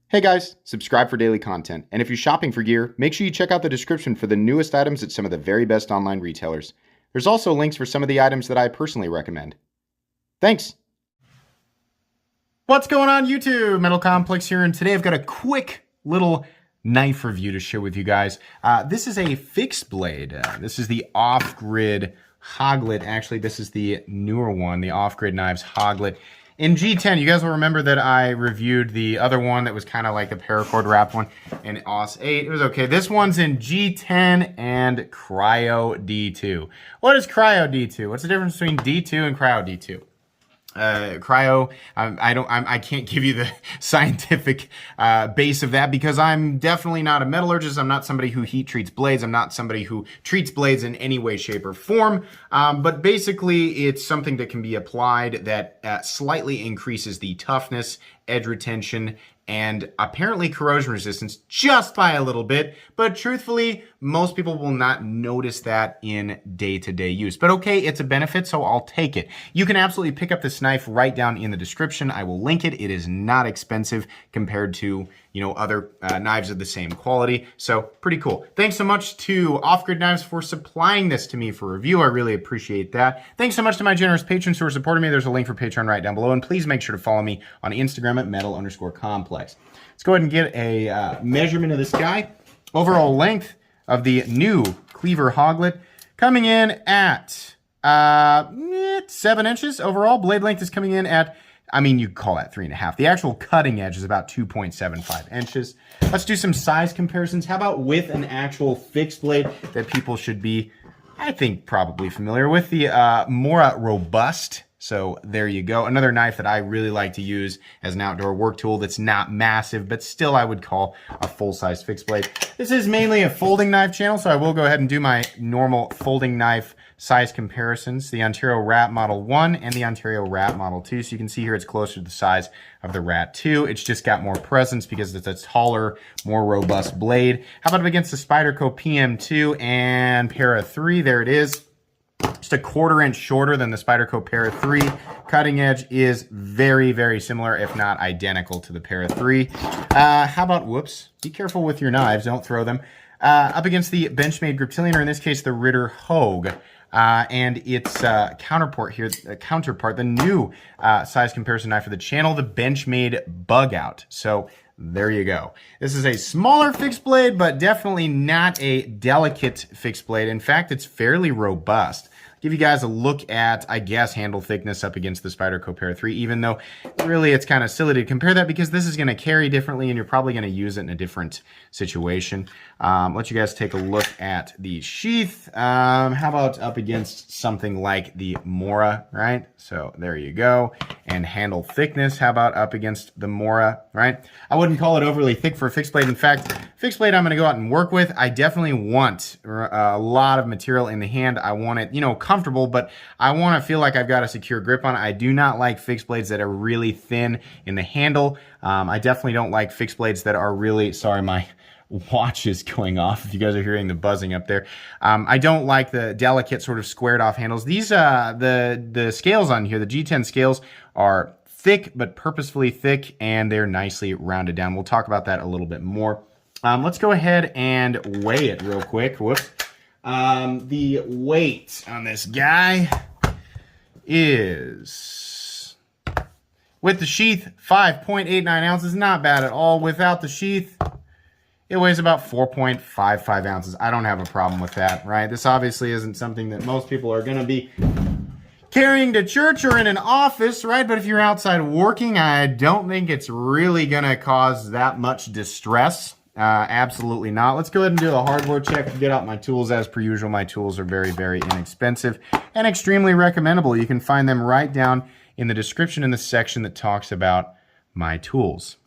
Hey guys, subscribe for daily content, and if you're shopping for gear, make sure you check out the description for the newest items at some of the very best online retailers. There's also links for some of the items that I personally recommend. Thanks! What's going on YouTube? Metal Complex here, and today I've got a quick little knife review to share with you guys. This is a fixed blade. This is the Off Grid Hoglet. Actually, this is the newer one, the Off Grid Knives Hoglet. In G10, you guys will remember that I reviewed the other one that was kind of like the paracord wrap one in OS 8. It was okay. This one's in G10 and Cryo D2. What is Cryo D2? What's the difference between D2 and Cryo D2? Cryo, I can't give you the scientific base of that because I'm definitely not a metallurgist. I'm not somebody who heat treats blades. I'm not somebody who treats blades in any way, shape, or form. But basically, it's something that can be applied that slightly increases the toughness, edge retention, and apparently corrosion resistance just by a little bit. But truthfully, most people will not notice that in day-to-day use. But okay, it's a benefit, so I'll take it. You can absolutely pick up this knife right down in the description. I will link it. It is not expensive compared to, you know, other knives of the same quality. So pretty cool. Thanks so much to Off Grid Knives for supplying this to me for review. I really appreciate that. Thanks so much to my generous patrons who are supporting me. There's a link for Patreon right down below. And please make sure to follow me on Instagram at metal_complex. Let's go ahead and get a measurement of this guy. Overall length of the new Cleaver Hoglet coming in at 7 inches. Overall blade length is coming in at, I mean, you could call that 3.5. The actual cutting edge is about 2.75 inches. Let's do some size comparisons. How about with an actual fixed blade that people should be, I think, probably familiar with, the Mora Robust. So there you go. Another knife that I really like to use as an outdoor work tool that's not massive, but still I would call a full-size fixed blade. This is mainly a folding knife channel, so I will go ahead and do my normal folding knife size comparisons. The Ontario Rat Model 1 and the Ontario Rat Model 2. So you can see here it's closer to the size of the Rat 2. It's just got more presence because it's a taller, more robust blade. How about up against the Spyderco PM2 and Para 3? There it is. Just a 1/4 inch shorter than the Spyderco Para 3. Cutting edge is very, very similar, if not identical to the Para 3. How about, whoops, be careful with your knives, don't throw them. Up against the Benchmade Griptilian, or in this case, the Ritter Hogue. And its counterpart here, the new size comparison knife for the channel, the Benchmade Bug Out. So there you go. This is a smaller fixed blade, but definitely not a delicate fixed blade. In fact, it's fairly robust. Give you guys a look at, I guess, handle thickness up against the Spyderco Para 3, even though really it's kind of silly to compare that because this is going to carry differently and you're probably going to use it in a different situation. Let you guys take a look at the sheath. How about up against something like the Mora, right? So there you go. And handle thickness, how about up against the Mora, right? I wouldn't call it overly thick for a fixed blade. In fact, fixed blade I'm going to go out and work with. I definitely want a lot of material in the hand. I want it, you know, comfortable, but I want to feel like I've got a secure grip on it. I do not like fixed blades that are really thin in the handle. I definitely don't like fixed blades that are really, sorry, my watch is going off if you guys are hearing the buzzing up there. I don't like the delicate sort of squared off handles. These, the scales on here, the G10 scales are thick, but purposefully thick, and they're nicely rounded down. We'll talk about that a little bit more. Let's go ahead and weigh it real quick. Whoops. The weight on this guy is, with the sheath, 5.89 ounces. Not bad at all. Without the sheath, it weighs about 4.55 ounces. I don't have a problem with that, right? This obviously isn't something that most people are going to be carrying to church or in an office, right? But if you're outside working, I don't think it's really going to cause that much distress. Absolutely not. Let's go ahead and do a hardware check. Get out my tools as per usual. My tools are very, very inexpensive and extremely recommendable. You can find them right down in the description in the section that talks about my tools.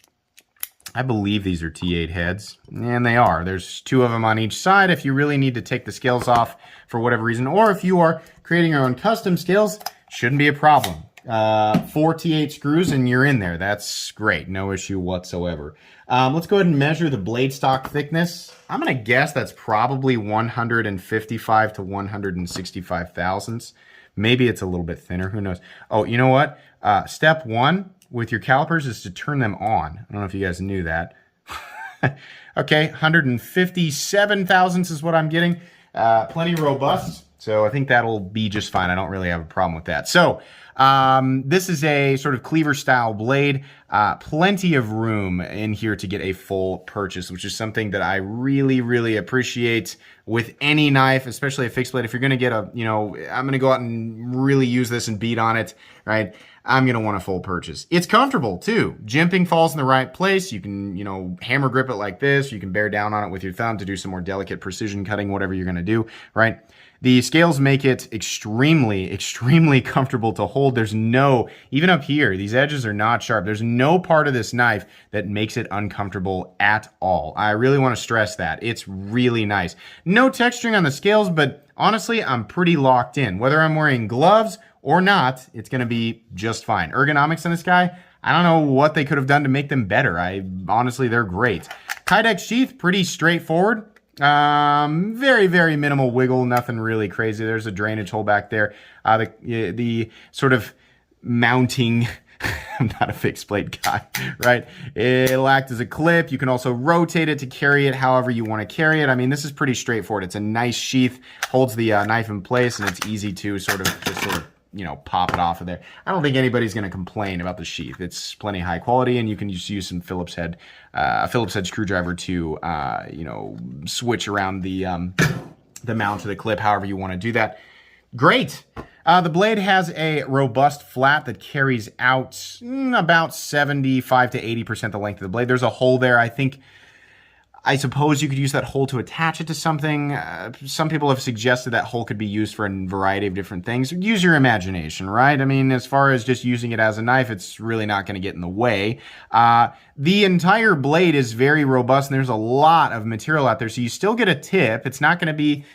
I believe these are T8 heads, and they are. There's 2 of them on each side if you really need to take the scales off for whatever reason, or if you are creating your own custom scales, shouldn't be a problem. 4 T8 screws and you're in there. That's great. No issue whatsoever. Let's go ahead and measure the blade stock thickness. I'm going to guess that's probably 155 to 165 thousandths. Maybe it's a little bit thinner. Who knows? Oh, you know what? Step 1, with your calipers is to turn them on. I don't know if you guys knew that. Okay, 157 thousandths is what I'm getting. Plenty robust, so I think that'll be just fine. I don't really have a problem with that. So this is a sort of cleaver style blade. Plenty of room in here to get a full purchase, which is something that I really, really appreciate with any knife, especially a fixed blade. If you're going to get a, I'm going to go out and really use this and beat on it, right? I'm going to want a full purchase. It's comfortable too. Jimping falls in the right place. You can, hammer grip it like this. You can bear down on it with your thumb to do some more delicate precision cutting, whatever you're going to do, right? The scales make it extremely, extremely comfortable to hold. There's no, even up here, these edges are not sharp. There's no part of this knife that makes it uncomfortable at all. I really want to stress that. It's really nice. No texturing on the scales, but honestly, I'm pretty locked in. Whether I'm wearing gloves or not, it's going to be just fine. Ergonomics on this guy, I don't know what they could have done to make them better. Honestly, they're great. Kydex sheath, pretty straightforward. Very, very minimal wiggle, nothing really crazy. There's a drainage hole back there. The sort of mounting, I'm not a fixed blade guy, right? It'll act as a clip. You can also rotate it to carry it however you want to carry it. I mean, this is pretty straightforward. It's a nice sheath, holds the knife in place, and it's easy to sort of pop it off of there. I don't think anybody's going to complain about the sheath. It's plenty high quality, and you can just use some Phillips head screwdriver to, switch around the mount to the clip, however you want to do that. Great. The blade has a robust flat that carries out about 75 to 80% the length of the blade. There's a hole there. I suppose you could use that hole to attach it to something. Some people have suggested that hole could be used for a variety of different things. Use your imagination, right? I mean, as far as just using it as a knife, it's really not going to get in the way. The entire blade is very robust, and there's a lot of material out there, so you still get a tip. It's not going to be,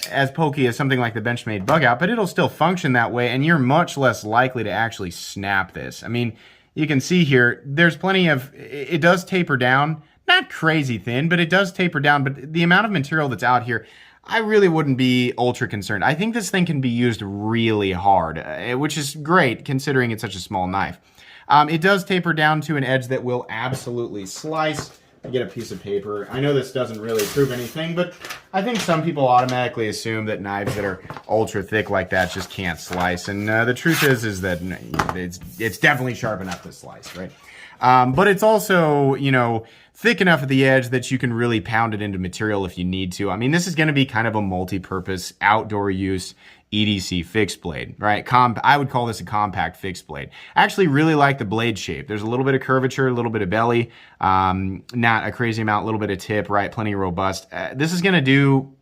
as pokey as something like the Benchmade bug out, but it'll still function that way, and you're much less likely to actually snap this. I mean, you can see here, there's plenty of, it does taper down. Not crazy thin, but it does taper down. But the amount of material that's out here, I really wouldn't be ultra concerned. I think this thing can be used really hard, which is great considering it's such a small knife. It does taper down to an edge that will absolutely slice. I get a piece of paper. I know this doesn't really prove anything, but I think some people automatically assume that knives that are ultra thick like that just can't slice. And the truth is that it's definitely sharp enough to slice, right? But it's also, thick enough at the edge that you can really pound it into material if you need to. I mean, this is going to be kind of a multi-purpose, outdoor use EDC fixed blade, right? I would call this a compact fixed blade. I actually really like the blade shape. There's a little bit of curvature, a little bit of belly, not a crazy amount, a little bit of tip, right? Plenty robust. This is going to do,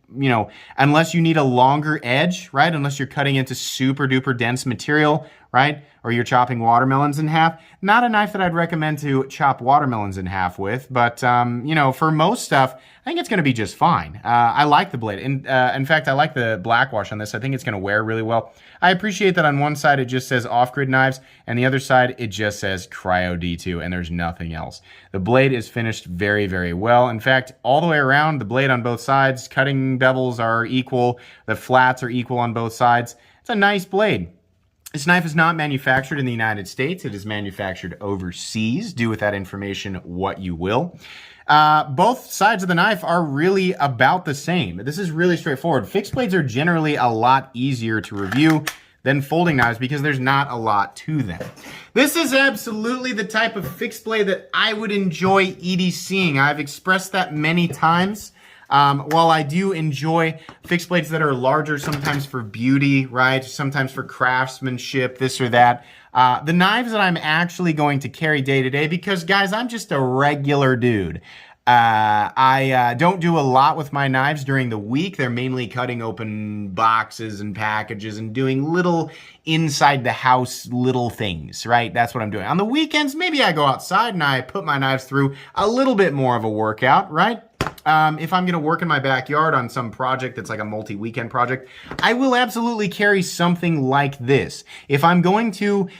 unless you need a longer edge, right? Unless you're cutting into super duper dense material, right? Or you're chopping watermelons in half. Not a knife that I'd recommend to chop watermelons in half with, but, for most stuff, I think it's going to be just fine. I like the blade. In fact, I like the black wash on this. I think it's going to wear really well. I appreciate that on one side it just says Off Grid Knives, and the other side it just says Cryo D2, and there's nothing else. The blade is finished very, very well. In fact, all the way around, the blade on both sides, cutting bevels are equal. The flats are equal on both sides. It's a nice blade. This knife is not manufactured in the United States. It is manufactured overseas. Do with that information what you will. Both sides of the knife are really about the same. This is really straightforward. Fixed blades are generally a lot easier to review than folding knives because there's not a lot to them. This is absolutely the type of fixed blade that I would enjoy EDCing. I've expressed that many times. While I do enjoy fixed blades that are larger, sometimes for beauty, right? Sometimes for craftsmanship, this or that. The knives that I'm actually going to carry day to day, because guys, I'm just a regular dude. I don't do a lot with my knives during the week. They're mainly cutting open boxes and packages and doing little inside the house little things, right? That's what I'm doing. On the weekends, maybe I go outside and I put my knives through a little bit more of a workout, right? If I'm going to work in my backyard on some project that's like a multi-weekend project, I will absolutely carry something like this. If I'm going to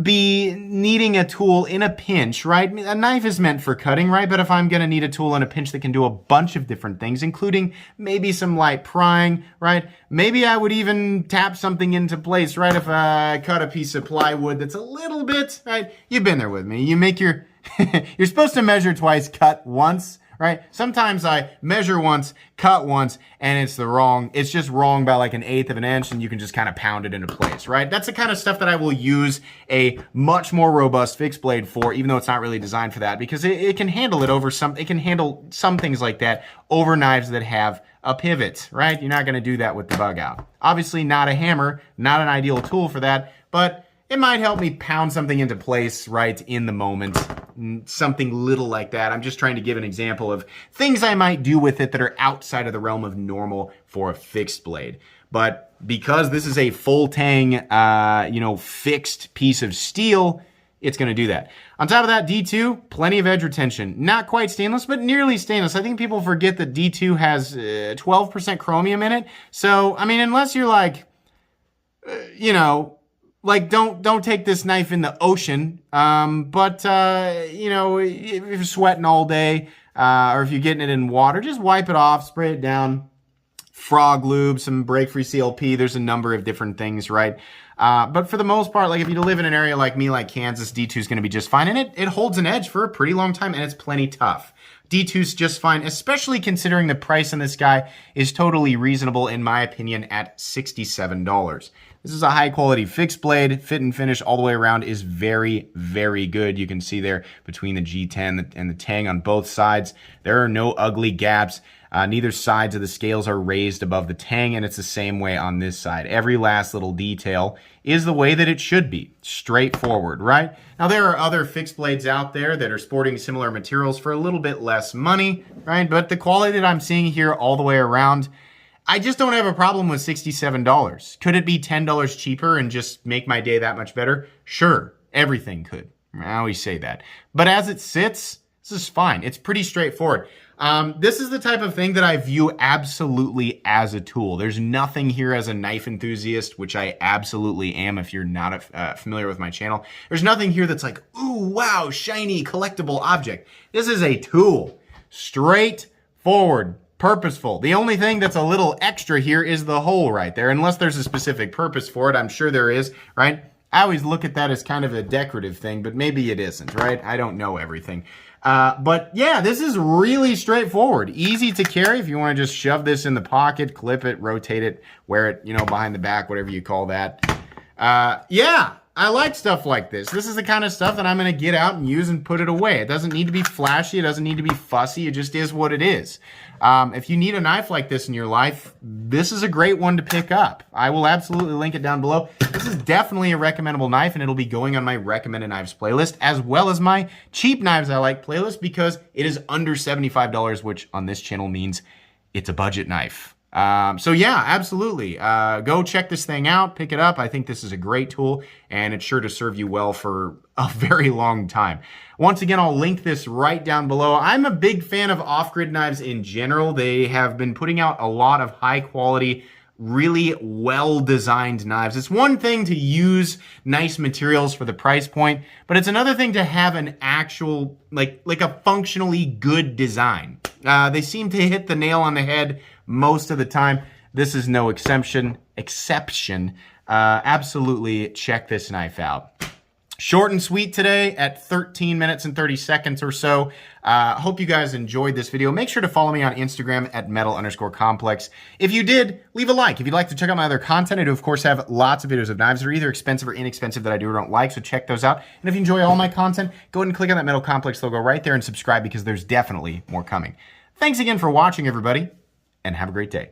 be needing a tool in a pinch, right? A knife is meant for cutting, right? But if I'm going to need a tool in a pinch that can do a bunch of different things, including maybe some light prying, right? Maybe I would even tap something into place, right? If I cut a piece of plywood that's a little bit, right? You've been there with me. You make your, you're supposed to measure twice, cut once, right? Sometimes I measure once, cut once, and it's just wrong by like 1/8 of an inch, and you can just kind of pound it into place, right? That's the kind of stuff that I will use a much more robust fixed blade for, even though it's not really designed for that, because it can handle it can handle some things like that over knives that have a pivot, right? You're not gonna do that with the bug out. Obviously not a hammer, not an ideal tool for that, but it might help me pound something into place right in the moment. Something little like that. I'm just trying to give an example of things I might do with it that are outside of the realm of normal for a fixed blade. But because this is a full tang, fixed piece of steel, it's going to do that. On top of that, D2, plenty of edge retention. Not quite stainless, but nearly stainless. I think people forget that D2 has 12% chromium in it. So, I mean, unless you're like, like, don't take this knife in the ocean. If you're sweating all day, or if you're getting it in water, just wipe it off, spray it down. Frog lube, some break-free CLP. There's a number of different things, right? But for the most part, like if you live in an area like me, like Kansas, D2 is going to be just fine. And it holds an edge for a pretty long time, and it's plenty tough. D2's just fine, especially considering the price on this guy is totally reasonable, in my opinion, at $67. This is a high-quality fixed blade. Fit and finish all the way around is very, very good. You can see there between the G10 and the Tang on both sides, there are no ugly gaps. Neither sides of the scales are raised above the Tang, and it's the same way on this side. Every last little detail is the way that it should be. Straightforward, right? Now, there are other fixed blades out there that are sporting similar materials for a little bit less money, right? But the quality that I'm seeing here all the way around, I just don't have a problem with $67. Could it be $10 cheaper and just make my day that much better? Sure, everything could. I always say that. But as it sits, this is fine. It's pretty straightforward. This is the type of thing that I view absolutely as a tool. There's nothing here as a knife enthusiast, which I absolutely am if you're not familiar with my channel. There's nothing here that's like, ooh, wow, shiny, collectible object. This is a tool. Straightforward. Purposeful. The only thing that's a little extra here is the hole right there. Unless there's a specific purpose for it, I'm sure there is, right? I always look at that as kind of a decorative thing, but maybe it isn't, right? I don't know everything. But yeah, this is really straightforward. Easy to carry if you want to just shove this in the pocket, clip it, rotate it, wear it, behind the back, whatever you call that. Yeah, I like stuff like this. This is the kind of stuff that I'm going to get out and use and put it away. It doesn't need to be flashy. It doesn't need to be fussy. It just is what it is. If you need a knife like this in your life, this is a great one to pick up. I will absolutely link it down below. This is definitely a recommendable knife, and it'll be going on my recommended knives playlist, as well as my cheap knives I like playlist, because it is under $75, which on this channel means it's a budget knife. So yeah, absolutely. Go check this thing out, pick it up. I think this is a great tool, and it's sure to serve you well for a very long time. Once again, I'll link this right down below. I'm a big fan of off-grid knives in general. They have been putting out a lot of high quality, really well-designed knives. It's one thing to use nice materials for the price point, but it's another thing to have an actual, like a functionally good design. They seem to hit the nail on the head most of the time. This is no exception. Absolutely check this knife out. Short and sweet today at 13 minutes and 30 seconds or so. Hope you guys enjoyed this video. Make sure to follow me on Instagram at metal_complex. If you did, leave a like. If you'd like to check out my other content, I do, of course, have lots of videos of knives that are either expensive or inexpensive that I do or don't like, so check those out. And if you enjoy all my content, go ahead and click on that Metal Complex logo right there and subscribe, because there's definitely more coming. Thanks again for watching, everybody, and have a great day.